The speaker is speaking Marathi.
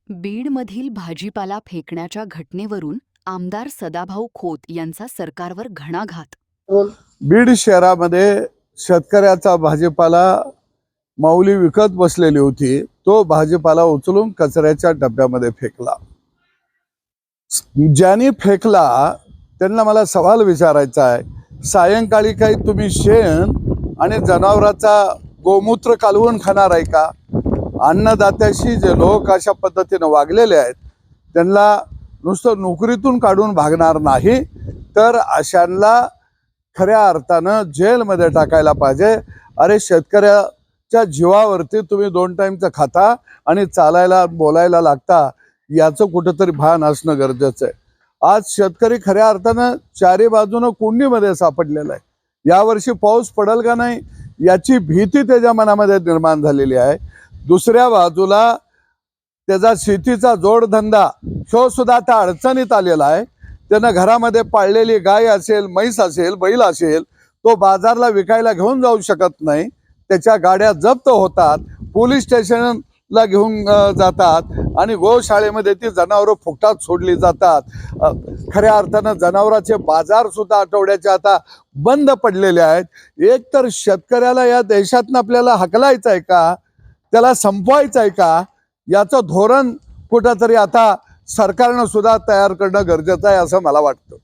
बीडमधील भाजीपाला फेकण्याच्या घटनेवरून आमदार सदाभाऊ खोत यांचा सरकारवर घणाघात. बीड शहरामध्ये शेतकऱ्याचा भाजीपाला माऊली विकत बसलेली होती. तो भाजीपाला उचलून कचऱ्याच्या डब्यामध्ये फेकला. ज्यांनी फेकला त्यांना मला सवाल विचारायचा आहे, सायंकाळी काही तुम्ही शेण आणि जनावराचा गोमूत्र कालवून खाणार आहे का? अन्नदात्याशी जे लोक अशा पद्धतीने वागलेले आहेत त्यांना नुसतं नोकरीतून काढून भागणार नाही, तर अशांना खऱ्या अर्थानं जेलमध्ये टाकायला पाहिजे. अरे, शेतकऱ्याच्या जीवावरती तुम्ही 2 टाईमचं खाता आणि चालायला बोलायला लागता, याचं कुठंतरी भान असणं गरजेचं आहे. आज शेतकरी खऱ्या अर्थानं चारी बाजूनं कुंडीमध्ये सापडलेला आहे. यावर्षी पाऊस पडेल का नाही याची भीती त्याच्या मनामध्ये निर्माण झालेली आहे. दुसऱ्या बाजूला त्याचा शेतीचा जोडधंदा ह्यो सुद्धा आता अडचणीत आलेला आहे. त्यानं घरामध्ये पाळलेली गाय असेल, म्हैस असेल, बैल असेल, तो बाजारला विकायला घेऊन जाऊ शकत नाही. त्याच्या गाड्या जप्त होतात, पोलीस स्टेशनला घेऊन जातात आणि गोशाळेमध्ये ती जनावरं फुकटात सोडली जातात. खऱ्या अर्थानं जनावरांचे बाजार सुद्धा आठवड्याचे आता बंद पडलेले आहेत. एक तर शेतकऱ्याला या देशातनं आपल्याला हकलायचं आहे का, त्याला संपवायचं आहे का, याचं धोरण कुठंतरी आता सरकारनं सुद्धा तयार करणं गरजेचं आहे असं मला वाटतं.